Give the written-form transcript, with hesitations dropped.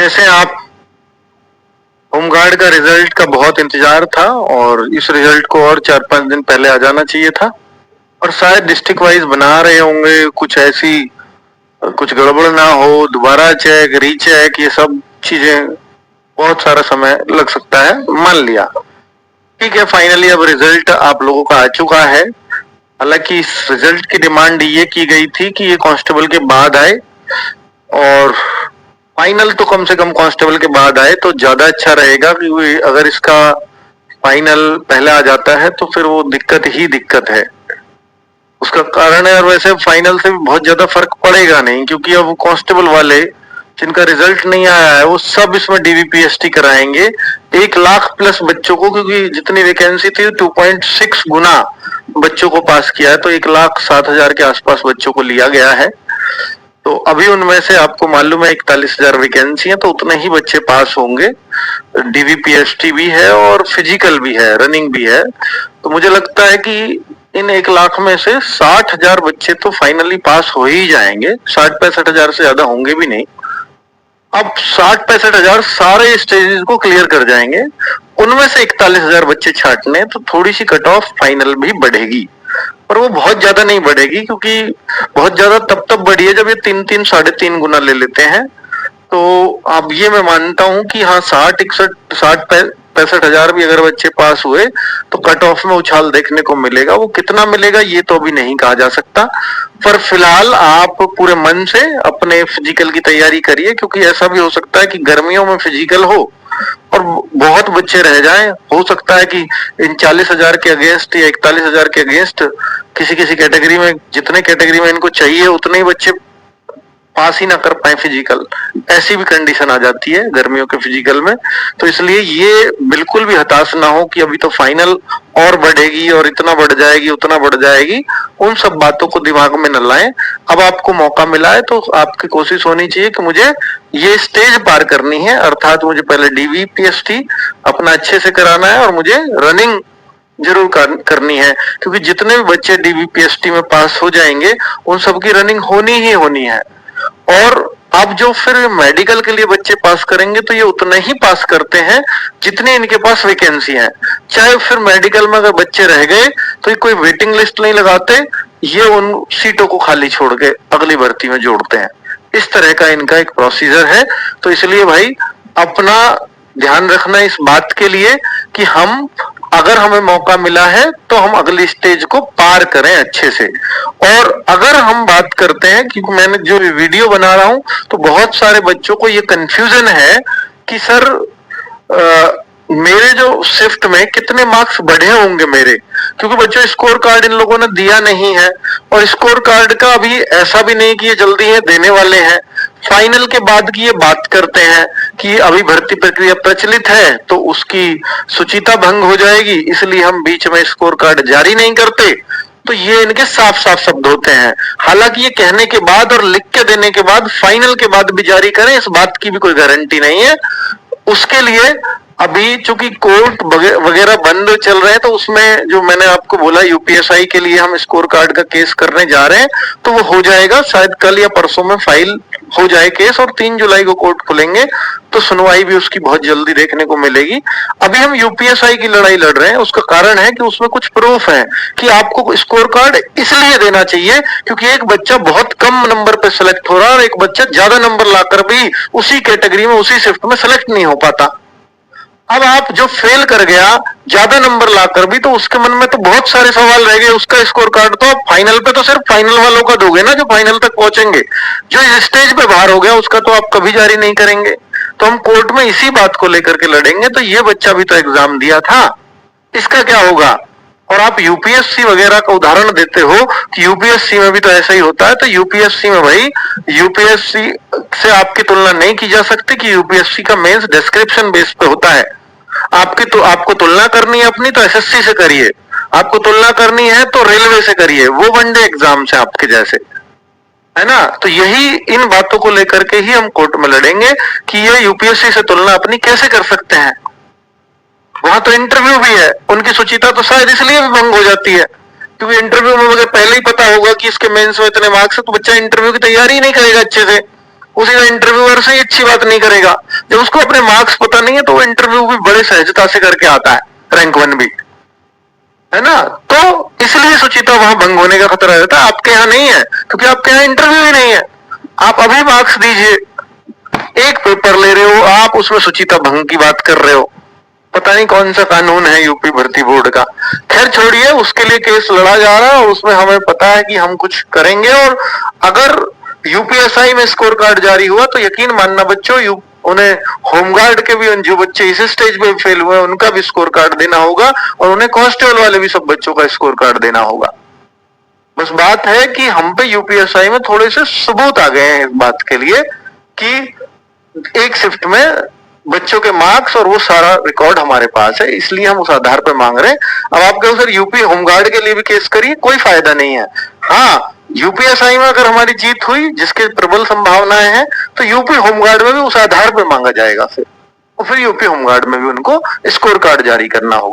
जैसे आप होमगार्ड का रिजल्ट का बहुत इंतजार था और इस रिजल्ट को और 4-5 दिन पहले आ जाना चाहिए था और शायद डिस्ट्रिक्ट वाइज बना रहे होंगे, कुछ ऐसी कुछ गड़बड़ ना हो, दोबारा चेक रीचेक ये सब चीजें बहुत सारा समय लग सकता है। मान लिया ठीक है, फाइनली अब रिजल्ट आप लोगों का आ चुका है। हालांकि इस रिजल्ट की डिमांड ये की गई थी कि ये कांस्टेबल के बाद आए और फाइनल तो कम से कम कांस्टेबल के बाद आए तो ज्यादा अच्छा रहेगा, क्योंकि अगर इसका फाइनल पहले आ जाता है तो फिर वो दिक्कत ही दिक्कत है। उसका कारण है, और वैसे फाइनल से भी बहुत ज्यादा फर्क पड़ेगा नहीं, क्योंकि अब कांस्टेबल वाले जिनका रिजल्ट नहीं आया है वो सब इसमें डीवीपीएसटी कराएंगे 1 लाख प्लस बच्चों को, क्योंकि जितनी वैकेंसी थी 2.6 गुना बच्चों को पास किया है, तो 1,07,000 के आसपास बच्चों को लिया गया है। तो अभी उनमें से आपको मालूम है 41,000 वैकेंसी है, तो उतने ही बच्चे पास होंगे। डीवीपीएसटी भी है और फिजिकल भी है, रनिंग भी है। तो मुझे लगता है कि इन 1 लाख में से 60,000 बच्चे तो फाइनली पास हो ही जाएंगे, 60-65,000 से ज्यादा होंगे भी नहीं। अब 60-65,000 सारे स्टेजेस को क्लियर कर जाएंगे, उनमें से 41,000 बच्चे छांटने, तो थोड़ी सी कट ऑफ फाइनल भी बढ़ेगी, पर वो बहुत ज्यादा नहीं बढ़ेगी, क्योंकि बहुत ज्यादा तब बढ़ी है जब ये 3-3 3.5 गुना ले लेते हैं। तो अब ये मैं मानता हूं कि हाँ 60-65,000 भी अगर बच्चे पास हुए तो कट ऑफ में उछाल देखने को मिलेगा। वो कितना मिलेगा ये तो अभी नहीं कहा जा सकता, पर फिलहाल आप पूरे मन से अपने फिजिकल की तैयारी करिए, क्योंकि ऐसा भी हो सकता है कि गर्मियों में फिजिकल हो और बहुत बच्चे रह जाएं। हो सकता है कि इन 40,000 के अगेंस्ट या 41,000 के अगेंस्ट किसी किसी कैटेगरी में, जितने कैटेगरी में इनको चाहिए उतने ही बच्चे पास ही ना कर पाए फिजिकल, ऐसी भी कंडीशन आ जाती है गर्मियों के फिजिकल में। तो इसलिए ये बिल्कुल भी हताश ना हो कि अभी तो फाइनल और बढ़ेगी और इतना बढ़ जाएगी उतना बढ़ जाएगी, उन सब बातों को दिमाग में न लाएं। अब आपको मौका मिला है तो आपकी कोशिश होनी चाहिए कि मुझे ये स्टेज पार करनी है, अर्थात मुझे पहले डीवीपीएसटी अपना अच्छे से कराना है और मुझे रनिंग जरूर करनी है, क्योंकि जितने भी बच्चे डीवीपीएसटी में पास हो जाएंगे उन सबकी रनिंग होनी ही होनी है। और अब जो फिर मेडिकल के लिए बच्चे पास करेंगे तो ये उतना ही पास करते हैं जितनी इनके पास वैकेंसी है। चाहे फिर मेडिकल में अगर बच्चे रह गए तो ये कोई वेटिंग लिस्ट नहीं लगाते, ये उन सीटों को खाली छोड़ के अगली भर्ती में जोड़ते हैं। इस तरह का इनका एक प्रोसीजर है। तो इसलिए भाई अपना ध्यान रखना इस बात के लिए कि हम, अगर हमें मौका मिला है तो हम अगली स्टेज को पार करें अच्छे से। और अगर हम बात करते हैं, क्योंकि मैंने जो वीडियो बना रहा हूं तो बहुत सारे बच्चों को ये कंफ्यूजन है कि सर मेरे जो शिफ्ट में कितने मार्क्स बढ़े होंगे मेरे, क्योंकि बच्चों स्कोर कार्ड इन लोगों ने दिया नहीं है और स्कोर कार्ड का अभी ऐसा भी नहीं कि ये जल्दी है देने वाले हैं। फाइनल के बाद की ये बात करते हैं कि अभी भर्ती प्रक्रिया प्रचलित है तो उसकी शुचिता भंग हो जाएगी, इसलिए हम बीच में स्कोर कार्ड जारी नहीं करते। तो ये इनके साफ साफ शब्द होते हैं। हालांकि ये कहने के बाद और लिख के देने के बाद फाइनल के बाद भी जारी करें, इस बात की भी कोई गारंटी नहीं है। उसके लिए अभी चूंकि कोर्ट वगैरह बंद चल रहे हैं, तो उसमें जो मैंने आपको बोला यूपीएसआई के लिए हम स्कोर कार्ड का केस करने जा रहे हैं, तो वो हो जाएगा शायद कल या परसों में फाइल हो जाए केस, और 3 जुलाई को कोर्ट खुलेंगे तो सुनवाई भी उसकी बहुत जल्दी देखने को मिलेगी। अभी हम यूपीएसआई की लड़ाई लड़ रहे हैं, उसका कारण है कि उसमें कुछ प्रूफ है कि आपको स्कोर कार्ड इसलिए देना चाहिए क्योंकि एक बच्चा बहुत कम नंबर पे सिलेक्ट हो रहा है और एक बच्चा ज्यादा नंबर लाकर भी उसी कैटेगरी में उसी शिफ्ट में सिलेक्ट नहीं हो पाता। अब आप जो फेल कर गया ज्यादा नंबर लाकर भी, तो उसके मन में तो बहुत सारे सवाल रह गए। उसका स्कोर कार्ड तो आप फाइनल पे तो सिर्फ फाइनल वालों का दोगे ना, जो फाइनल तक पहुंचेंगे। जो इस स्टेज पे बाहर हो गया उसका तो आप कभी जारी नहीं करेंगे। तो हम कोर्ट में इसी बात को लेकर के लड़ेंगे। तो ये बच्चा भी तो एग्जाम दिया था, इसका क्या होगा? और आप यूपीएससी वगैरह का उदाहरण देते हो कि यूपीएससी में भी तो ऐसा ही होता है। तो यूपीएससी में भाई, यूपीएससी से आपकी तुलना नहीं की जा सकती कि यूपीएससी का मेंस डिस्क्रिप्शन बेस पे होता है। आपको तुलना करनी है अपनी तो एसएससी से करिए, आपको तुलना करनी है तो रेलवे से करिए, वो वनडे एग्जाम से आपके जैसे, है ना। तो यही इन बातों को लेकर के ही हम कोर्ट में लड़ेंगे कि ये यूपीएससी से तुलना अपनी कैसे कर सकते हैं। वहां तो इंटरव्यू भी है, उनकी शुचिता तो शायद इसलिए भी भंग हो जाती है क्योंकि इंटरव्यू में मुझे पहले ही पता होगा कि इसके मेंस में इतने मार्क्स है, तो बच्चा इंटरव्यू की तैयारी ही नहीं करेगा अच्छे से। उसी का इंटरव्यूअर ऊपर से ही अच्छी बात नहीं करेगा। जब उसको अपने मार्क्स पता नहीं है तो वो इंटरव्यू भी बड़े सहजता से करके आता है, रैंक 1 भी, है ना। तो इसलिए सुचिता वहां भंग होने का खतरा रहता है। आपके यहाँ नहीं है, क्योंकि आपके यहाँ इंटरव्यू ही नहीं है। आप अभी मार्क्स दीजिए, एक पेपर ले रहे हो आप, उसमें सुचिता भंग की बात कर रहे हो। पता नहीं कौन सा कानून है यूपी भर्ती बोर्ड का। खैर छोड़िए, उसके लिए केस लड़ा जा रहा है और उसमें हमें पता है कि हम कुछ करेंगे। और अगर यूपीएसआई में स्कोर कार्ड जारी हुआ तो यकीन मानना बच्चों, उन्हें होमगार्ड के भी जो बच्चे इस स्टेज पे फेल हुए उनका भी स्कोर कार्ड देना होगा, और उन्हें कांस्टेबल वाले भी सब बच्चों का स्कोर कार्ड देना होगा। बस बात है कि हम पे यूपीएसआई में थोड़े से सबूत आ गए हैं इस बात के लिए कि एक शिफ्ट में बच्चों के मार्क्स और वो सारा रिकॉर्ड हमारे पास है, इसलिए हम उस आधार पर मांग रहे हैं। अब आप कहो सर यूपी होमगार्ड के लिए भी केस करिए, कोई फायदा नहीं है। हाँ, यूपीएसआई में अगर हमारी जीत हुई, जिसके प्रबल संभावनाएं हैं, तो यूपी होमगार्ड में भी उस आधार पर मांगा जाएगा फिर, और फिर यूपी होमगार्ड में भी उनको स्कोर कार्ड जारी करना होगा।